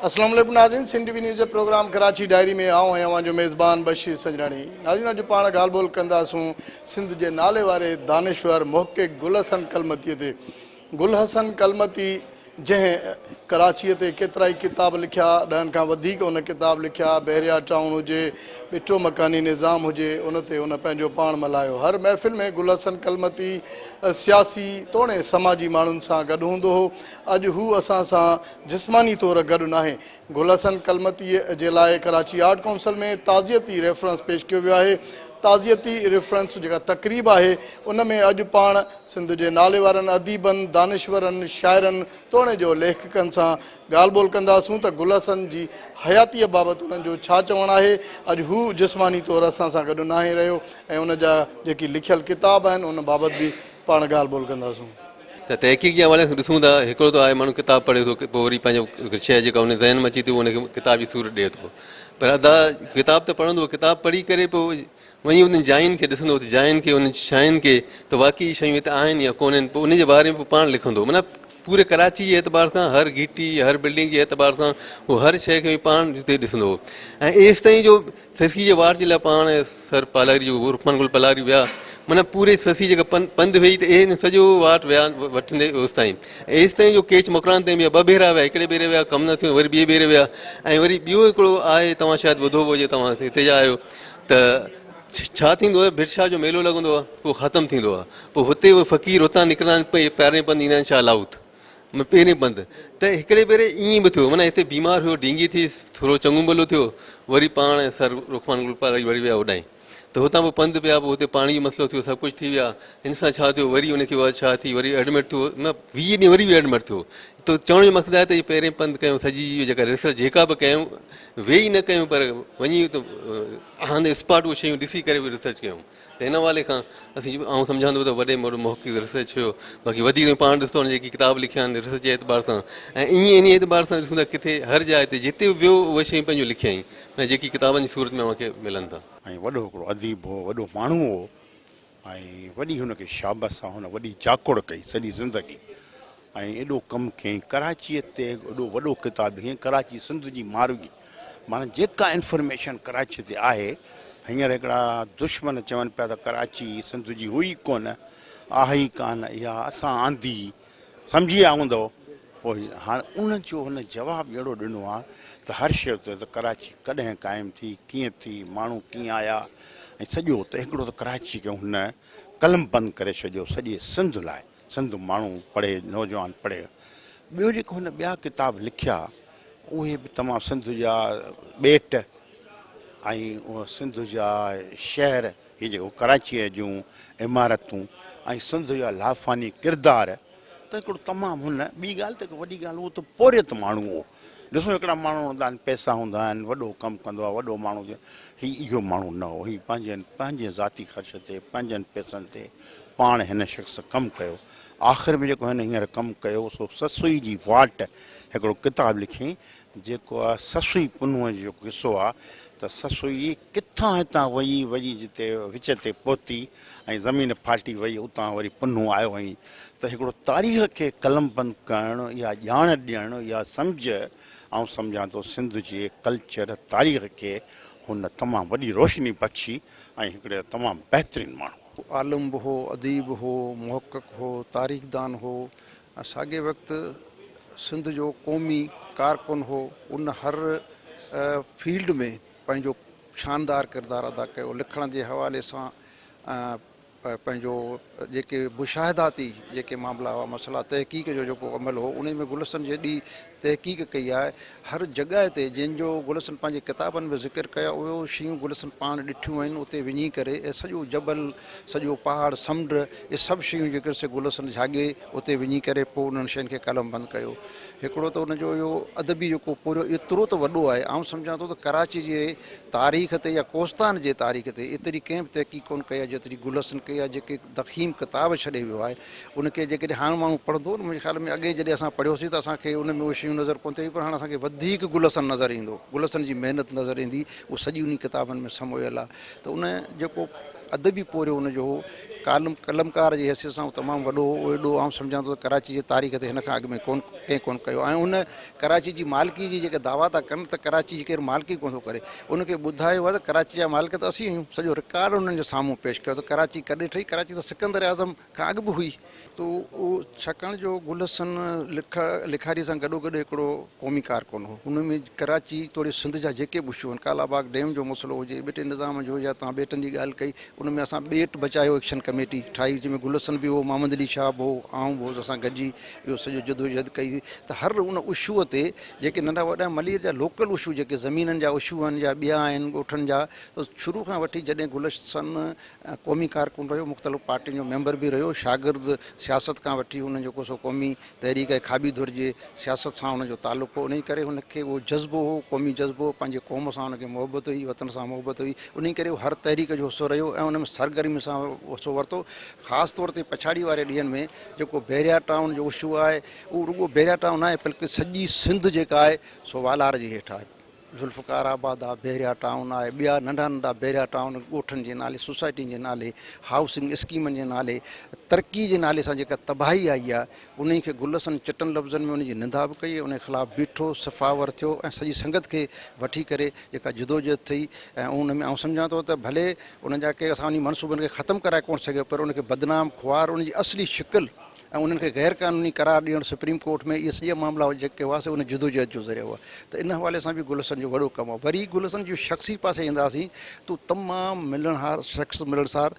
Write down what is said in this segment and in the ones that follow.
अस्सलाम वालेकुम नाज़रीन, सिंध टीवी न्यूज़ जे प्रोग्राम कराची डायरी में आऊं आहियां जो मेज़बान बशीर सजराणी। नाज़रीन, अॼु पाण ॻाल्हि ॿोल कंदासूं सिंध जे नाले वारे दानिश्वर मुहक़िक़ गुल हसन कलमतीअ ते। गुल हसन कलमती जंहिं कराचीअ ते केतिरा ई किताब लिखिया, 10 खां वधीक उन किताब लिखिया। बहरिया टाउन हुजे, ॿिटो मकानी निज़ाम हुजे, उन ते उन पंहिंजो पाण मल्हायो। हर महफ़िल में गुल हसन कलमती सियासी तोड़े समाजी माण्हुनि सां गॾु हूंदो हो। अॼु हू असां सां जिस्मानी तौर गॾु नाहे। गुल हसन कलमतीअ जे लाइ कराची आर्ट काउंसिल में ताज़ियती रेफरेंस पेश कयो वियो आहे। ताज़ियती रेफरेंस जेका तक़रीब आहे उन में अॼु पाण सिंध जे नाले वारनि अदीबनि, दानिश्वरनि, शाइरनि तोड़े जो लेखकनि सां ॻाल्हि ॿोल कंदासूं त गुल हसन जी हयातीअ बाबति उन्हनि जो छा चवणु आहे। अॼु हू जिस्मानी तौर असां सां गॾु नाहे रहियो ऐं उन जा जेकी लिखियल किताब आहिनि उन बाबति बि पाण ॻाल्हि ॿोल कंदासूं। त तहक़ीक़ जे हवाले सां ॾिसूं था, हिकिड़ो त आहे माण्हू किताबु पढ़े थो, पोइ वरी पंहिंजो शइ जेका उन ज़हन में अचे थी उनखे किताब जी सूरत ॾिए थो। पर अदा किताब त पढ़ंदो, किताब पढ़ी करे पोइ वञी उन जायुनि खे ॾिसंदो, जायुनि खे, उन शयुनि खे त वाक़ई शयूं हिते आहिनि या कोन्हनि, पोइ उन जे बारे में पोइ पाण लिखंदो। माना पूरे कराची जे एतबार सां, हर घिटी, हर बिल्डिंग जे एतबार सां उहो हर शइ खे पाण हिते ॾिसंदो। ऐं एसि ताईं जो ससी जे वार जे लाइ पाण सर पालारी जो रुखमान गुल पलारी विया, माना पूरे ससी जेका पंधु वेही त इन सॼो वाट विया वठंदे ओसि ताईं। एसि ताईं जो केच मकरान ताईं विया, 2 भेरा विया, हिकिड़े भेरे विया, कमु न थियो, वरी ॿिए भेरे विया। ऐं वरी ॿियो हिकिड़ो आहे, तव्हां शायदि ॿुधो हुजे, तव्हां हिते जा आहियो, त छा थींदो आहे, बिरशाह जो मेलो लॻंदो आहे, उहो ख़तमु थींदो आहे, पोइ हुते उहे फ़क़ीर हुतां निकिरंदा आहिनि, पहिरें पंधु ईंदा आहिनि शालाउत पहिरें पंधु। त हिकिड़े भेरे ईअं बि थियो, माना हिते बीमार हुयो, ढींगी थी, थोरो चङो भलो थियो, वरी पाण सर रुखमान गुल पलारी वरी विया होॾांहुं, त हुतां पोइ पंधु पिया, पोइ हुते पाणी जो मसइलो थियो, सभु कुझु थी विया। हिन सां छा थियो, वरी उनखे छा थी, वरी एडमिट थियो, न 20 ॾींहं वरी बि एडमिट थियो। त चवण जो मक़सदु आहे त इहे पहिरें पंधु कयूं, सॼी जेका रिसर्च जेका बि कयूं, वेही न कयूं, पर वञी त ऑन द स्पॉट उहे शयूं ॾिसी करे बि रिसर्च कयूं। त हिन हवाले खां आउं सम्झां थो त वॾे में वॾो मुहक़िक़ रिसर्च हुयो। बाक़ी वधीक पाण ॾिसंदो जेकी किताब लिखिया आहिनि रिसर्च जे एतबार सां, ऐं ईअं इन एतबार सां ॾिसूं था किथे हर जाइ ते जिते बि वियो उहे शयूं पंहिंजो लिखियईं, ऐं जेकी किताबनि जी सूरत में मूंखे मिलनि था। ऐं वॾो हिकिड़ो अदीब हो, वॾो माण्हू हो, ऐं वॾी हुनखे शाबत सां हुन वॾी जाकोड़ कई सॼी ज़िंदगी, ऐं एॾो कमु कयईं कराचीअ ते, एॾो वॾो किताबु लिखियईं कराची सिंध जी मारुगी। माना जेका इंफॉर्मेशन कराची ते आहे, हींअर हिकिड़ा दुश्मन चवनि पिया त कराची सिंध जी हुई कोन, आहे ई कान, इहा असां आंदी, सम्झी विया हूंदव। पोइ हाणे उनजो हुन जवाबु अहिड़ो ॾिनो आहे त हर शइ ते त कराची कॾहिं क़ाइमु थी, कीअं थी, माण्हू कीअं आया, ऐं सॼो त हिकिड़ो त कराची खे हुन कलम बंदि करे छॾियो सॼे सिंध लाइ, सिंध माण्हू पढ़े, नौजवान पढ़े। ॿियो जेको हुन ॿिया किताब लिखिया उहे बि तमामु सिंध जा ॿेट ऐं उहो सिंध जा शहर, इहे जेको कराचीअ जूं इमारतूं ऐं सिंध जा लाफ़ानी किरदार, त हिकिड़ो तमामु हुन ॿी ॻाल्हि त वॾी ॻाल्हि उहो त पोरियत माण्हू हो। ॾिसो हिकिड़ा माण्हू हूंदा आहिनि, पैसा हूंदा आहिनि, वॾो कमु कंदो आहे, वॾो माण्हू, इहो माण्हू न हो। हीउ पंहिंजे ज़ाती ख़र्च ते, पंहिंजनि पैसनि ते पाण हिन शख़्स कमु कयो। आख़िर में जेको हिन हींअर कमु कयो सो ससुई जी वाट हिकिड़ो किताबु लिखियईं, जेको आहे ससुई पुनूअ जो किसो आहे, त ससुई किथां हितां वई जिते विच ते पहुती ऐं ज़मीन फाटी वई, उतां वरी पुनू आयो हुई। त हिकिड़ो तारीख़ खे कलम बंदि करणु या ॼाण ॾियणु या सम्झ, ऐं सम्झां थो सिंध जे कल्चर तारीख़ खे हुन तमामु वॾी रोशनी बख़्शी ऐं हिकिड़े तमामु बहितरीनु माण्हू। आलिम बि हो, अदीब हो, मुहक़िक़ हो, तारीख़दान हो, साॻे वक़्तु सिंध जो क़ौमी कारकुन हो। उन हर फील्ड में पंहिंजो शानदार किरदारु अदा कयो। लिखण जे हवाले सां पंहिंजो जेके मुशाहिदाती जेके मामला हुआ, मसइला, तहक़ीक़ जो जेको अमल हो, उन में गुल हसन जेॾी तहक़ीक़ कई आहे। हर जॻह ते जंहिंजो गुल हसन पंहिंजे किताबनि में ज़िक्र कया, उहे शयूं गुल हसन पाण ॾिठियूं आहिनि उते वञी करे, ऐं सॼो जबल, सॼो पहाड़, समुंड, इहे सभु शयूं जेके से गुल हसन झागे उते वञी करे पोइ उन्हनि शयुनि खे कलम बंदि कयो। हिकिड़ो त उनजो इहो अदबी जेको पूरो एतिरो त वॾो आहे, आउं सम्झां थो त कराची जे तारीख़ ते या कोस्तान जे तारीख़ ते एतिरी कंहिं बि तहक़ीक़ कोन कई आहे जेतिरी गुल हसन कई आहे। जेके दख़ीम किताब छॾे वियो आहे, उनखे जेकॾहिं हाणे माण्हू पढ़ंदो, मुंहिंजे ख़्याल में अॻे जॾहिं असां पढ़ियोसीं त असांखे उन में उहे शयूं नज़र कोन थियूं, पर हाणे असांखे वधीक गुल हसन नज़र ईंदो, गुल हसन जी महिनत नज़र ईंदी, उहा सॼी उन किताबनि में समोयल आहे। त उन जेको अदबी पोरियो उनजो हो, कलमकार जी हैसियत सां तमामु वॾो हो। एॾो आउं सम्झां थो त कराची जे तारीख़ ते हिन खां अॻु में कंहिं कोन कयो ऐं उन कराची जी मालिकी जी जेके दावा था कनि त कराची जी केरु मालिकी कोन थो करे, उनखे ॿुधायो आहे त कराची जा मालिक त असीं आहियूं, सॼो रिकॉर्ड उन्हनि जे साम्हूं पेश कयो त कराची कॾहिं ठही, कराची त सिकंदर आज़म खां अॻु बि हुई। त उहो छाकाणि जो गुल हसन लिखारी सां गॾोगॾु हिकिड़ो क़ौमी कारकुन हो, हुन में कराची तोड़े सिंध जा जेके बि इशू आहिनि, कालाबाग डैम जो मसइलो हुजे, ॿिटे निज़ाम जो, या तव्हां ॿेटनि जी ॻाल्हि कई, उन में असां ॿेट बचायो एक्शन कमेटी ठाही, जंहिंमें गुल हसन बि हो, मोहम्मद अली शाह बि हो, आऊं बि असां गॾिजी इहो सॼो जदोजहद कई। त हर उन इशूअ ते जेके नंढा वॾा मलीर जा लोकल इशू जेके ज़मीननि जा इशू आहिनि या ॿिया आहिनि ॻोठनि जा, त शुरू खां वठी जॾहिं गुल हसन क़ौमी कारकुन रहियो, मुख़्तलिफ़ पार्टियुनि जो मेंबर बि रहियो, शागिर्द सियासत खां वठी हुन जेको सो क़ौमी तहरीक खाबी धुर जे सियासत सां हुनजो तालुक़ु हो, उन करे हुनखे उहो जज़्बो हो, क़ौमी जज़्बो, पंहिंजे क़ौम सां हुनखे मोहबत हुई, वतन सां मोहबत हुई, उन करे हर तहरीक जो हिसो रहियो ऐं उन में सरगर्मी सां हिसो वरितो। ख़ासि तौर ते पछाड़ी वारे ॾींहंनि में जेको बैरिया टाउन जो इशू आहे, उहो रुॻो बैरिया टाउन आहे, बल्कि सॼी सिंध जेका आहे सो वालार जे हेठि आहे। ज़ुल्फ़कार आबाद आहे, बैरिया टाउन आहे, ॿिया नंढा नंढा बैरिया टाउन ॻोठनि जे नाले, सोसाइटियुनि जे नाले, हाउसिंग स्कीमनि जे नाले, तरक़ी जे नाले सां जेका तबाही आई आहे, उन खे गुल हसन चिटनि लफ़्ज़नि में उनजी निंदा बि कई, उन ख़िलाफ़ु बीठो, सफ़ावर थियो ऐं सॼी संगत खे वठी करे जेका जदोजहद थी। ऐं उन में आउं सम्झां थो त भले उन जा के असां उन मनसूबनि खे ख़तमु कराए कोन सघियो, पर उनखे बदनाम खुआर उनजी असली शिकिल ऐं उन्हनि खे गैर क़ानूनी करार ॾियणु सुप्रीम कोर्ट में, इहे सॼा मामला जेके हुआसीं उन जदोजहद जो ज़रियो हुआ। त इन हवाले सां बि गुल हसन जो वॾो कमु आहे। वरी गुल हसन जो शख़्सी पासे ईंदासीं त तमामु मिलणहार शख़्स, मिलणसार,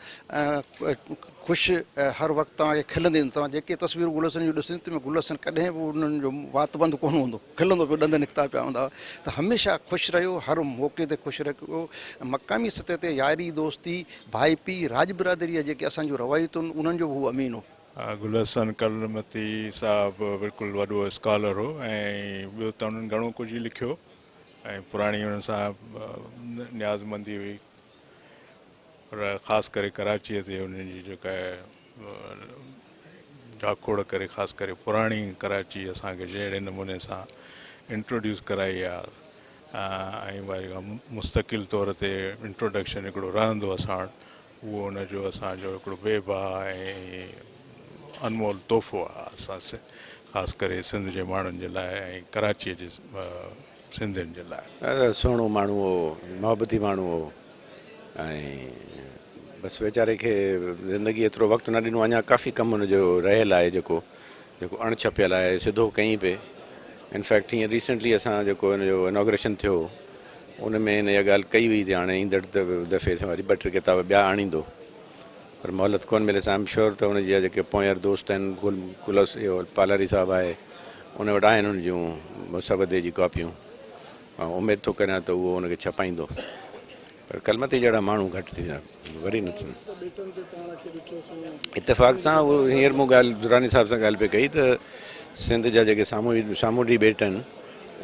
ख़ुशि, हर वक़्तु तव्हांखे खिलंदे, तव्हां जेके तस्वीरूं गुल हसन जूं ॾिसनि त गुल हसन कॾहिं बि उन्हनि जो वात बंदि कोन हूंदो, खिलंदो पियो, ॾंद निकिता पिया हूंदा। त हमेशह ख़ुशि रहियो, हर मौक़े ते ख़ुशि रहियो। मक़ामी सतह ते यारी दोस्ती, भाई पी, राज बिरादरीअ जेके असांजूं रवायतूं आहिनि, उन्हनि जो बि उहो अमीन हो। गुल हसन कलमती साहब बिल्कुलु वॾो स्कॉलर हो ऐं ॿियो त उन्हनि घणो कुझु लिखियो ऐं पुराणी हुन सां न्याज़मंदी हुई, पर ख़ासि करे कराचीअ ते उन्हनि जी जेका जाखोड़ करे ख़ासि करे पुराणी कराची असांखे जहिड़े नमूने सां इंट्रोड्यूस कराई आहे ऐं वरी मुस्तक़िल तौर ते इंट्रोडक्शन हिकिड़ो रहंदो असां वटि, उहो हुनजो असांजो हिकिड़ो बेबा ऐं अनमोल तोहफ़ो आहे असां ख़ासि करे सिंध जे माण्हुनि जे लाइ ऐं कराचीअ जे सिंधियुनि जे लाइ। सुहिणो माण्हू हो, मोहबती माण्हू हो ऐं बसि वीचारे खे ज़िंदगी एतिरो वक़्तु न ॾिनो, अञा काफ़ी कमु हुनजो रहियल आहे जेको अणछपियल आहे, सिधो कईं पिए। इनफैक्ट हीअं रिसेंटली असां जेको हिनजो इनॉग्रेशन थियो उन में हिन इहा ॻाल्हि कई हुई त हाणे ईंदड़ दफ़े वरी 2-3 किताब ॿिया आणींदो, पर मोहलत कोन मिले। आई एम श्योर त हुनजी जेके पोयर दोस्त आहिनि, गुलस इहो पालारी साहिबु आहे, उन वटि आहिनि हुन जूं मुसवदे जी कॉपियूं, ऐं उमेदु थो करियां त उहो हुनखे छपाईंदो, पर कलमती जहिड़ा माण्हू घटि थींदा, वरी न थींदा। इतफ़ाक़ सां उहो हींअर मूं ॻाल्हि दुरानी साहिब सां ॻाल्हि पई कई त सिंध जा जेके सामूंडी ॿेट आहिनि,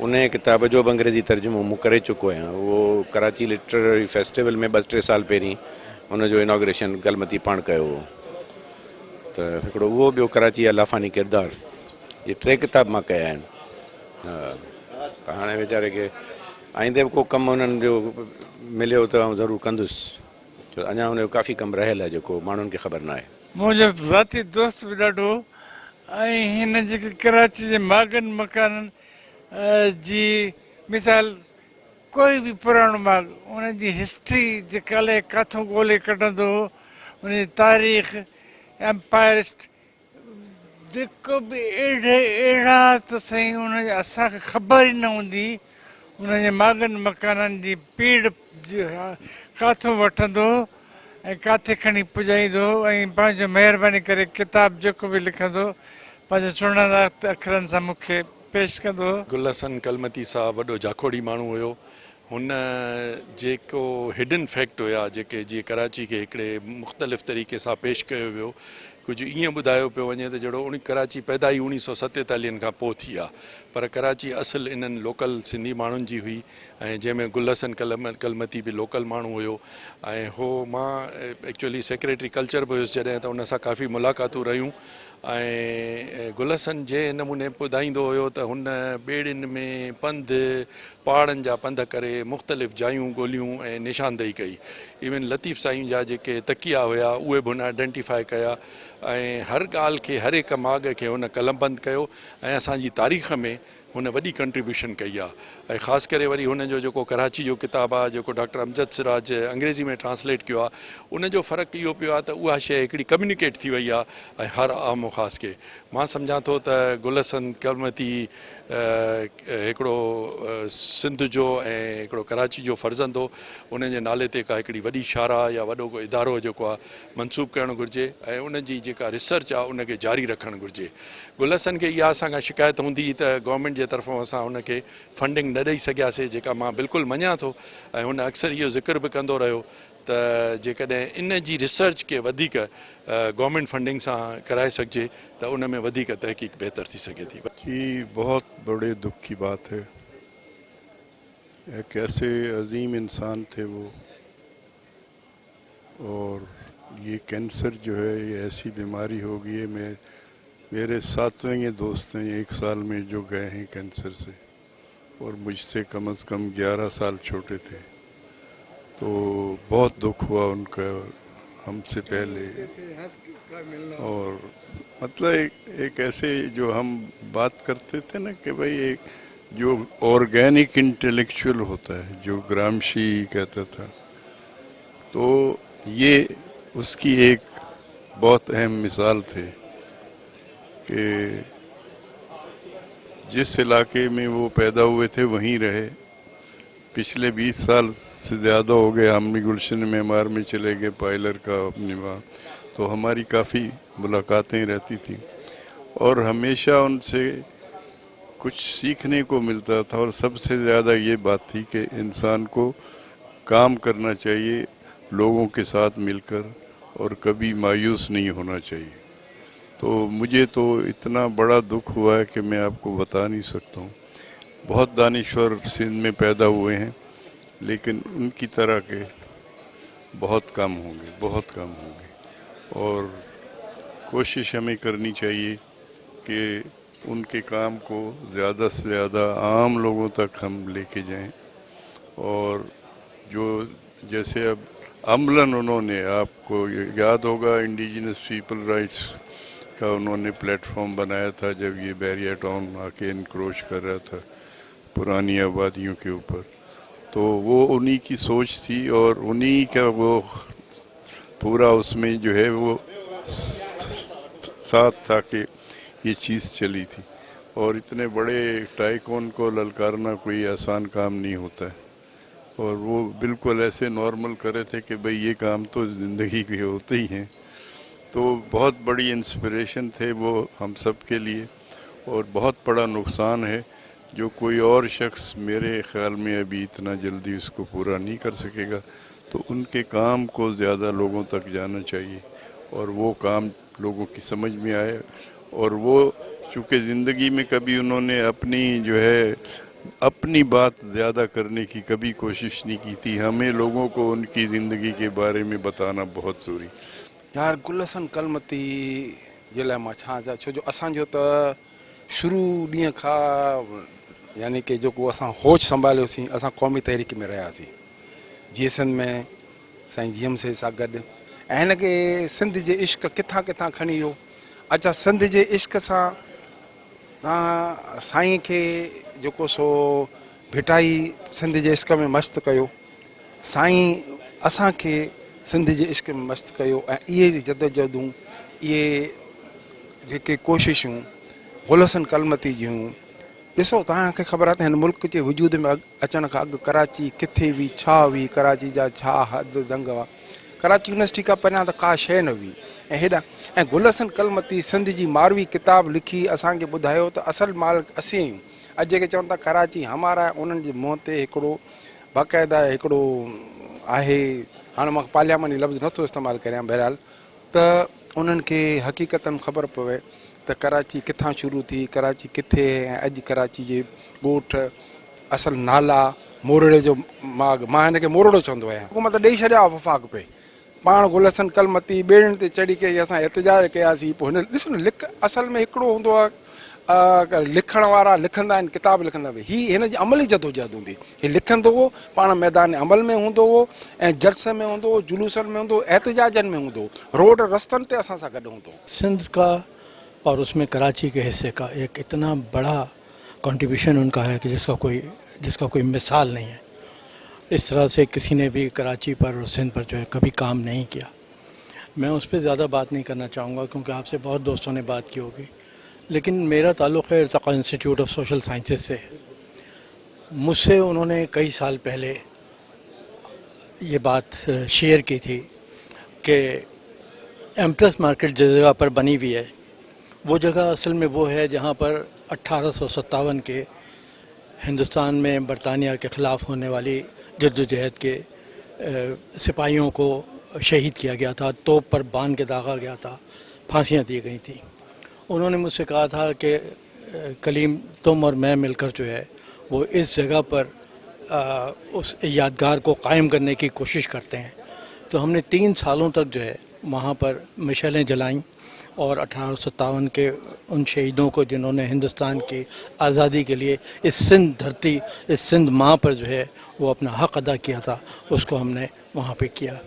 उन किताब जो बि अंग्रेज़ी तर्जुमो मूं करे चुको आहियां। उहो कराची लिटरेरी फेस्टिवल में 2-3 साल पहिरीं हुनजो इनॉग्रेशन कलमती पाण कयो हो, त हिकिड़ो उहो, ॿियो कराची जा लाफ़ानी किरदारु, इहे 3 किताब मां कया आहिनि। त हाणे वीचारे खे आईंदे बि को कमु हुननि जो मिलियो त आउं ज़रूरु कंदुसि, छो अञा हुनजो काफ़ी कमु रहियल आहे जेको माण्हुनि खे ख़बर न आहे। मुंहिंजो ज़ाती दोस्त बि ॾाढो, ऐं हिन जेके कराची जे मागनि मकाननि जी मिसाल, कोई बि पुराणो माग उनजी हिस्ट्री जेका किथां ॻोल्हे कढंदो, उनजी तारीख़, एम्पायरिस्ट, जेको बि अहिड़ा त साईं उनजी असांखे ख़बर ई न हूंदी उनजे मागनि मकाननि जी पीड़ किथां वठंदो ऐं किथे खणी पुॼाईंदो, ऐं पंहिंजो महिरबानी करे किताबु जेको बि लिखंदो पंहिंजे सुहिणा अखरनि सां मूंखे पेश कंदो। गुल हसन कलमती साहब वॾो जाखोड़ी माण्हू हुयो। हुन जेको हिडन फैक्ट हुया जेके जीअं कराची खे हिकिड़े मुख़्तलिफ़ तरीक़े सां पेश कयो वियो, कुझु ईअं ॿुधायो पियो वञे त जहिड़ो कराची पैदा ई 1947 खां पोइ थी आहे, पर कराची असुलु इन्हनि लोकल सिंधी माण्हुनि जी हुई, ऐं जंहिंमें गुल हसन कलमती बि लोकल माण्हू हुयो। ऐं हो मां एक्चुअली सेक्रेटरी कल्चर बि हुयुसि जॾहिं, त उन सां काफ़ी मुलाक़ातूं रहियूं ऐं गुलसन जे नमूने ॿुधाईंदो हुयो त हुन ॿेड़ियुनि में पंधु पहाड़नि जा पंध करे मुख़्तलिफ़ जायूं ॻोल्हियूं ऐं निशानदेही कई। इवन लतीफ़ साईं जा जेके तकिया हुया उहे बि हुन आइडेंटिफाई कया ऐं हर ॻाल्हि खे हर हिक माॻ खे हुन कलमबंद कयो ऐं असांजी तारीख़ में हुन वॾी कंट्रीब्यूशन कई आहे। ऐं ख़ासि करे वरी हुनजो जेको कराची जो किताबु आहे जेको डॉक्टर अमजद सिराज अंग्रेज़ी में ट्रांसलेट कयो आहे, उनजो फ़र्क़ु इहो पियो आहे त उहा शइ हिकिड़ी कम्युनिकेट थी वई आहे ऐं हर आम ख़ासि खे। मां सम्झां थो त गुलसन कलमती हिकिड़ो सिंध जो ऐं हिकिड़ो कराची जो फर्ज़ंद हो, उनजे नाले ते का हिकिड़ी वॾी शारा या वॾो को इदारो जेको आहे मनसूब करणु घुरिजे ऐं उनजी जेका रिसर्च आहे उनखे जारी रखणु घुरिजे। गुलसन खे इहा असांखां शिकायत हूंदी त गवर्नमेंट जे तरफ़ां असां हुनखे फंडिंग न ॾेई सघियासीं, जेका मां बिल्कुलु मञां थो ऐं हुन अक्सर इहो ज़िक्र बि कंदो रहियो त जेकॾहिं इन जी रिसर्च खे वधीक गवर्नमेंट फंडिंग सां कराए सघिजे त उन में वधीक तहक़ीक़ बहितर थी सघे थी। जी बहुत बड़े दुख की बात है, एक ऐसे अजीम इंसान थे वो, और ये कैंसर जो है ये ऐसी बीमारी हो गई है। मेरे 7वें ये दोस्त हैं 1 साल में जो गए हैं कैंसर से, और मुझसे कम से कम 11 साल छोटे थे। तो बहुत दुख हुआ उनका हमसे पहले, और मतलब एक ऐसे जो हम बात करते थे ना कि भाई एक जो ऑर्गेनिक इंटेलेक्चुअल होता है, जो ग्रामशी कहता था, तो ये उसकी एक बहुत अहम मिसाल थे कि जिस इलाके में वो पैदा हुए थे वहीं रहे। पिछले 20 साल से ज़्यादा हो गए, हम भी गुलशन मेमार में चले गए पायलर का अपनी वहाँ, तो हमारी काफ़ी मुलाकातें रहती थी और हमेशा उनसे कुछ सीखने को मिलता था। और सबसे ज़्यादा ये बात थी कि इंसान को काम करना चाहिए लोगों के साथ मिलकर और कभी मायूस नहीं होना चाहिए। तो मुझे तो इतना बड़ा दुख हुआ है कि मैं आपको बता नहीं सकता हूँ। बहुत दानिश्वर सिंध में पैदा हुए हैं, लेकिन उनकी तरह के बहुत कम होंगे, बहुत कम होंगे। और कोशिश हमें करनी चाहिए कि उनके काम को ज़्यादा से ज़्यादा आम लोगों तक हम लेके जाएं। और जो जैसे अब अमलन उन्होंने, आपको याद होगा इंडिजिनस पीपल राइट्स का उन्होंने प्लेटफॉर्म बनाया था जब ये बैरिया टाउन आके इनक्रोच कर रहा था पुरानी आबादियों के ऊपर, तो वो उन्हीं की सोच थी और उन्हीं का वो पूरा उसमें जो है वो साथ था कि ये चीज़ चली थी। और इतने बड़े टाइकॉन को ललकारना कोई आसान काम नहीं होता है, और वो बिल्कुल ऐसे नॉर्मल कर रहे थे कि भाई ये काम तो ज़िंदगी के होते ही हैं। तो बहुत बड़ी इंस्पिरेशन थे वो हम सब के लिए, और बहुत बड़ा नुकसान है जो कोई और शख्स मेरे ख़्याल में अभी इतना जल्दी उसको पूरा नहीं कर सकेगा। तो उनके काम को ज़्यादा लोगों तक जाना चाहिए और वो काम लोगों की समझ में आए। और वो चूँकि ज़िंदगी में कभी उन्होंने अपनी जो है अपनी बात ज़्यादा करने की कभी कोशिश नहीं की थी। हमें लोगों को उनकी ज़िंदगी के बारे में बताना बहुत ज़रूरी। यार गुलसन कलमती जे लाइ मां छा चवां, छो जो असांजो त शुरू ॾींहं खां यानी कि जेको असां होश संभालियोसीं, असां क़ौमी तहरीक में रहियासीं, GSN में साईं GM सां गॾु। ऐं हिन खे सिंध जे इश्क किथां किथां खणी वियो। अच्छा, सिंध जे इश्क सां तव्हां साईं खे जेको सो भिटाई सिंध जे इश्क में मस्तु कयो, साईं असांखे सिंध जे इश्क में मस्तु कयो। ऐं इहे जदोजहदूं, इहे जेके कोशिशूं गुलसन कलमती जूं, ॾिसो तव्हांखे ख़बर आहे त हिन मुल्क जे वजूद में अचण खां अॻु कराची किथे हुई, छा हुई, कराची जा छा हद दंग हुआ, कराची यूनिवर्सिटी खां पहिरियां त का शइ न हुई। ऐं हेॾा ऐं गुलसन कलमती सिंध जी मारवी किताब लिखी असांखे ॿुधायो त असल मालिक असीं आहियूं। अॼु जेके चवनि था कराची हमारा, उन्हनि जे मुंहं ते हिकिड़ो बाक़ाइदा हिकिड़ो आहे, हाणे मां पार्लियामानी लफ़्ज़ नथो इस्तेमालु करियां, बहरहाल त उन्हनि खे हक़ीक़तनि ख़बर पवे त कराची किथां शुरू थी, कराची किथे, ऐं अॼु कराची जे ॻोठ, असल नाला, मोरड़े जो माॻ। मां हिन खे मोरड़ो चवंदो आहियां, हुकूमत ॾेई छॾिया वफ़ाक़ पे, पाण गुलशन कलमती ॿेड़ियुनि ते चढ़ी करे असां एहतजाज कयासीं। पोइ हिन ॾिसो न लिख असल में हिकिड़ो हूंदो आहे लिखण वारा लिखंदा आहिनि, किताब लिखंदा हुआ, हीअ हिन जी अमली जदोजहद हूंदी। हीअ लिखंदो हो, पाण मैदान अमल में हूंदो हो, ऐं जलस में हूंदो हो, जुलूसनि में हूंदो, एहतजाजनि में हूंदो, रोड रस्तनि ते असां सां गॾु हूंदो। सिंध का और उसमें कराची के हिस्से का एक इतना बड़ा कंट्रीब्यूशन उनका है कि जिसका कोई मिसाल नहीं है। इस तरह से किसी ने भी कराची पर और सिंध पर जो है कभी काम नहीं किया। मैं उस पर ज़्यादा बात नहीं करना चाहूँगा क्योंकि आपसे बहुत दोस्तों ने बात की होगी, लेकिन मेरा ताल्लुक़ है इर्तिक़ा इंस्टीट्यूट ऑफ सोशल साइंसेज से। मुझसे उन्होंने कई साल पहले ये बात शेयर की थी कि एम्प्रेस मार्केट जिस जगह पर बनी हुई है वो जगह असल में वो है जहाँ पर 1857 के हिंदुस्तान में बरतानिया के ख़िलाफ़ होने वाली जद्दोजहद के सिपाहियों को शहीद किया गया था, तोप पर बांध के दागा गया था, फांसियाँ दी गई थी। उन्होंने मुझसे कहा था कि कलीम तुम और मैं मिलकर जो है वो इस जगह पर उस यादगार को कायम करने की कोशिश करते हैं। तो हमने 3 सालों तक जो है वहाँ पर मशालें जलाईं और 1857 के उन शहीदों को जिन्होंने हिंदुस्तान की आज़ादी के लिए इस सिंध धरती, इस सिंध माँ पर जो है वो अपना हक़ अदा किया था, उसको हमने वहाँ पे किया।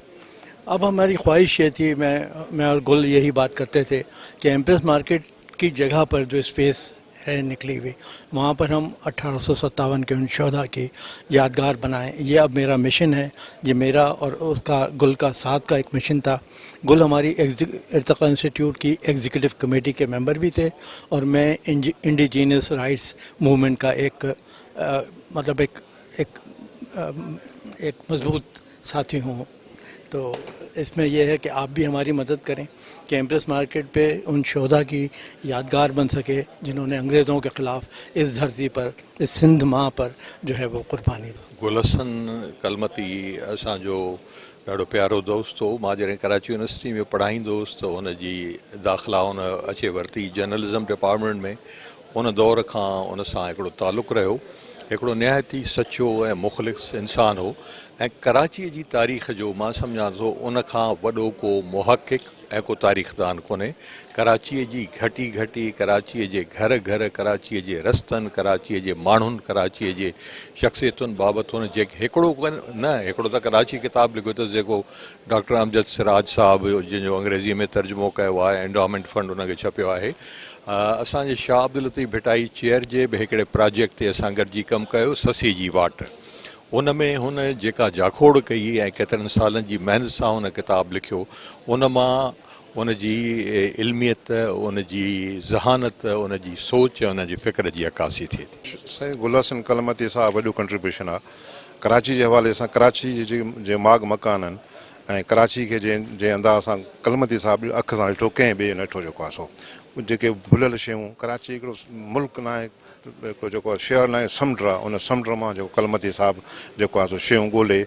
अब हमारी ख्वाहिश ये थी, मैं और गुल यही बात करते थे कि एम्प्रेस मार्केट की जगह पर जो स्पेस है निकली हुई, वहाँ पर हम 1857 के उन शोधा की यादगार बनाएं। ये अब मेरा मिशन है। ये मेरा और उसका गुल का साथ का एक मिशन था। गुल हमारी इर्तिक़ा इंस्टीट्यूट की एग्जीक्यूटिव कमेटी के मेंबर भी थे और मैं इंडिजीनियस राइट्स मूवमेंट का एक मजबूत साथी हूँ। तो इसमें यह है कि आप भी हमारी मदद करें कि एम्प्रेस मार्केट पे उन शोधा की यादगार बन सके जिन्होंने अंग्रेज़ों के ख़िलाफ़ इस धरती पर, इस सिंध माँ पर जो है वो कुर्बानी दी। गुलशन कलमती असांजो ॾाढो प्यारो दोस्त हो। मां जॾहिं कराची यूनिवर्सिटी में पढ़ाईंदो हुउसि त हुनजी दाख़िला हुन अचे वरिती जर्नलिज़म डिपार्टमेंट में। उन दौर खां उन सां हिकिड़ो तालुक़ु रहियो। हिकिड़ो निहायती सचो ऐं मुख़लिस इंसानु हो ऐं कराचीअ जी तारीख़ जो मां सम्झां थो उन खां वॾो को मुहक़िक़ ऐं को तारीख़दान कोन्हे। कराचीअ जी घटी घटी, कराचीअ जे घर घर, कराचीअ जे रस्तनि, कराचीअ जे माण्हुनि, कराचीअ जे शख़्सियतुनि बाबति हुन जेके हिकिड़ो त कराची किताबु लिखियो अथसि जेको डॉक्टर अमजद सिराज साहिबु जंहिंजो अंग्रेज़ीअ में तर्जुमो कयो आहे, एंडोमेंट फंड हुनखे छपियो आहे। असांजे शाह अब्दुल लतीफ़ भिटाई चेयर जे बि हिकिड़े प्रोजेक्ट ते असां गॾिजी कमु कयो, ससी जी वाट। उन में हुन जेका जाखोड़ कई ऐं केतिरनि सालनि जी महिनत सां हुन किताबु लिखियो, उन मां उन जी इल्मियत, उन जी ज़हानत, उन जी सोच, उन जी फ़िक्र जी अक्कासी थिए थी। साईं गुलशन कलमती साहब वॾो कंट्रीब्यूशन आहे कराची जे हवाले सां। कराची जे माग मकाननि ऐं कराची खे जंहिं अंदाज़ सां कलमती साहब अख सां ॾिठो, कंहिं ॿिए नठो जेको आहे सो। जेके भुलियल शयूं, कराची हिकिड़ो मुल्क न आहे, हिकिड़ो जेको आहे शहर न आहे, समुंड आहे। उन समुंड मां जेको कलमती साहब जेको आहे सो शयूं ॻोल्हे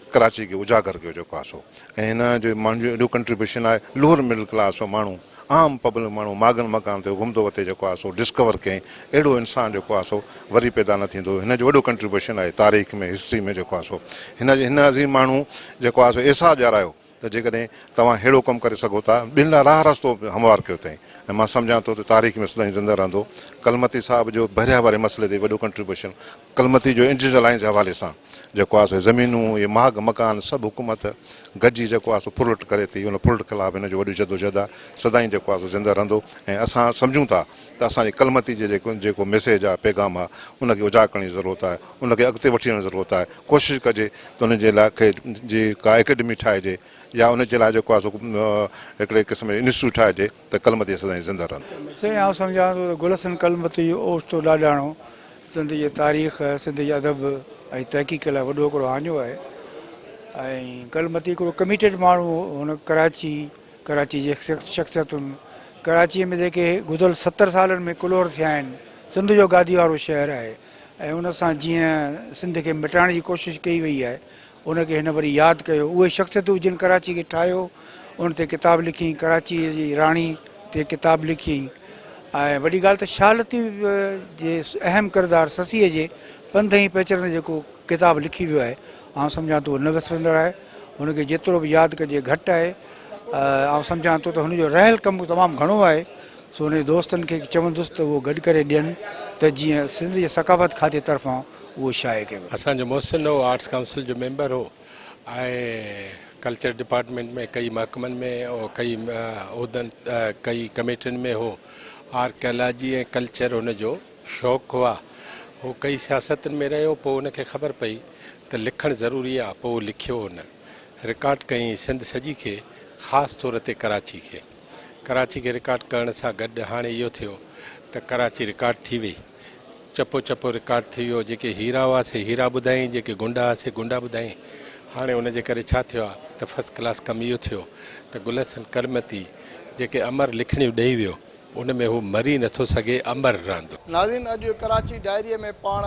कराची खे उजागर कयो जेको आहे सो। ऐं हिन जो माण्हू जो एॾो कंट्रीब्यूशन आहे। लोअर मिडिल क्लास जो माण्हू, आम पब्लिक माण्हू मागन मकान ते घुमंदो वते जेको आहे सो डिस्कवर कयईं। अहिड़ो इंसानु जेको आहे सो वरी पैदा न थींदो। हिन जो वॾो कंट्रीब्यूशन आहे तारीख़ में, हिस्ट्री में जेको आहे सो। हिन अज़ीम माण्हू जेको आहे सो एसा ॼारायो त जेकॾहिं तव्हां अहिड़ो कमु करे सघो था, ॿिनि लाइ राह रस्तो हमवार कयो अथई। ऐं मां सम्झां थो त तारीख़ में सदाईं ज़िंदा रहंदो। कलमती साहब जो बहिरिया वारे मसइले ते वॾो कंट्रीब्यूशन, कलमती जो इंडियन अलायंस जे हवाले सां जेको आहे सो ज़मीनूं, इहे माग मकान सभु हुकूमत गॾिजी जेको आहे सो पुलट करे थी। उन पुलट ख़िलाफ़ु हिन जो वॾी जदोजहद आहे, सदाईं जेको आहे सो ज़िंदा रहंदो। ऐं असां सम्झूं था त असांजी कलमती जे जेको मैसेज आहे, पैगाम आहे, उनखे उजागर करण जी ज़रूरत आहे, उनखे अॻिते वठी वञण जी ज़रूरत आहे। कोशिशि कजे त उनजे लाइ का एकेडमी ठाहिजे या उनजे लाइ जेको आहे सो हिकिड़े क़िस्म जो इंस्टीट्यूट ठाहिजे त कलमती सदाईं ज़िंदा रहंदो। साईं आउं सम्झां थो त गुलशन कलमती ओचितो ॾाढाणो सिंध जी तारीख़, सिंध जी अदब ऐं तहक़ीक़ लाइ वॾो हिकिड़ो आञो आहे। ऐं कलमती हिकिड़ो कमिटेड माण्हू हुन कराची जे शख़्सियतुनि, कराचीअ में जेके गुज़िरियल 70 सालनि में कुलोर थिया आहिनि, सिंध जो गादी वारो शहरु आहे। ऐं उन सां जीअं सिंध खे मिटाइण जी कोशिशि कई वई आहे, उनखे हिन वरी यादि कयो। उहे शख़्सियतूं जिन कराची खे ठाहियो, उन ते किताबु लिखी, कराची जी राणी ते किताबु लिखी। ऐं वॾी ॻाल्हि त शाह लतीफ़ जे अहम किरदारु ससीअ जे पंध ई पेचर में जेको किताबु लिखी वियो आहे, आउं सम्झां थो न विसरंदड़ आहे। हुनखे जेतिरो बि यादि कजे घटि आहे। आउं सम्झां थो त हुनजो रहियल कमु तमामु घणो आहे, सो हुन दोस्तनि खे चवंदुसि त उहो गॾु करे ॾियनि त जीअं सिंध जे सकाफ़त खाते तरफ़ां उहो शाये कयो। असांजो मोहसिन हो आर्ट्स काउंसिल जो मेंबर हो ऐं कल्चर डिपार्टमेंट में कई महकमनि में और कई उहदनि कई कमेटियुनि में हो। आर्कियोलॉजी ऐं कल्चर हुनजो शौक़ु हुआ। हो कई सियासतनि में रहियो, पोइ हुनखे ख़बर पई त लिखणु ज़रूरी आहे, पोइ लिखियो हुन, रिकॉर्ड कई सिंध सॼी खे, ख़ासि तौर ते कराची खे रिकॉर्ड करण सां गॾु हाणे इहो थियो त कराची रिकॉर्ड थी वई, चपो चपो रिकॉर्ड थी वियो। जेके हीरा हुआसीं हीरा ॿुधाईं, जेके गुंडा हुआसीं गुंडा ॿुधाईं। हाणे उनजे करे छा थियो आहे त फस्ट क्लास कमु इहो थियो त गुलशन कलमती जेके अमर लिखणियूं ॾेई वियो, उन में हू मरी नथो सघे, अमर रहंदो। नाज़रीन, अॼु कराची डायरीअ में पाण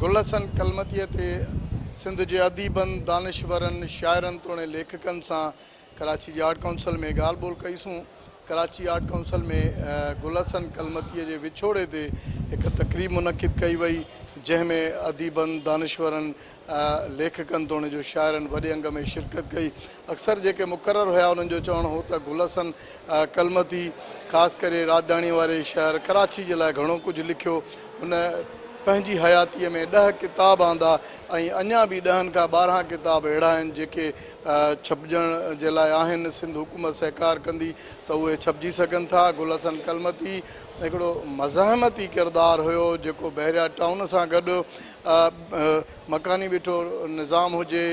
गुलशन कलमतीअ ते सिंध जे अदीबनि, दानिशवरनि, शाइरनि तोड़े लेखकनि सां कराची जे आर्ट काउंसिल में ॻाल्हि ॿोल कईसूं। कराची आर्ट काउंसिल में गुलशन कलमतीअ जे विछोड़े ते हिकु तक़रीब मुनक़िद कई वई, जंहिंमें अदीबनि, दानिशवरनि, लेखकनि तोड़े जो शाइरनि वॾे अंग में शिरकत कई। अक्सर जेके मुक़ररु हुया उन्हनि जो चवणु हो त गुलशन कलमती ख़ासि करे राजधानी वारे शहर कराची जे लाइ घणो कुझु लिखियो। हुन पंहिंजी हयातीअ में 10 किताब आंदा ऐं अञा बि 10 खां 12 किताब अहिड़ा आहिनि जेके छपजण जे लाइ आहिनि। सिंध हुकूमत सहकार कंदी त उहे छपजी सघनि था। गुलशन कलमती हिकिड़ो मज़ाहमती किरदारु हुयो जेको बहरिया टाउन सां गॾु मकानी ॿिठो निज़ाम हुजे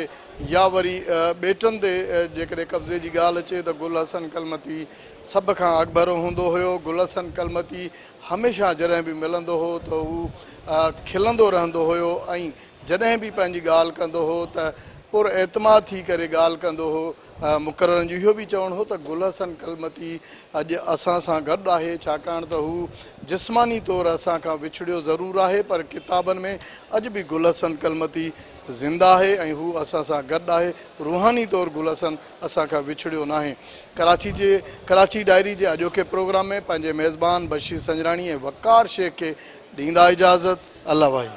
या वरी ॿेटनि ते जेकॾहिं कब्ज़े जी ॻाल्हि अचे त गुलशन कलमती सभ खां अॻभरो हूंदो हुयो। गुलशन कलमती हमेशह जॾहिं बि मिलंदो हो त हू खिलंदो रहंदो हुयो ऐं जॾहिं बि पंहिंजी ॻाल्हि कंदो हो त पुर एतमाद थी करे ॻाल्हि कंदो हो। मुक़ररनि जो इहो बि चवणु हो त गुलशन कलमती अॼु असां सां गॾु आहे, छाकाणि त हू जिस्मानी तौरु असां खां विछड़ियो ज़रूरु आहे, पर किताबनि में अॼु बि गुलशन कलमती ज़िंदा आहे ऐं हू असां सां गॾु आहे। रूहानी तौरु गुलशन असां खां विछड़ियो न आहे। कराची डायरी जे अॼोके प्रोग्राम में पंहिंजे मेज़बान बशीर संजराणी ऐं वक़ार शेख खे ॾींदा इजाज़त। अल्लाह भाई।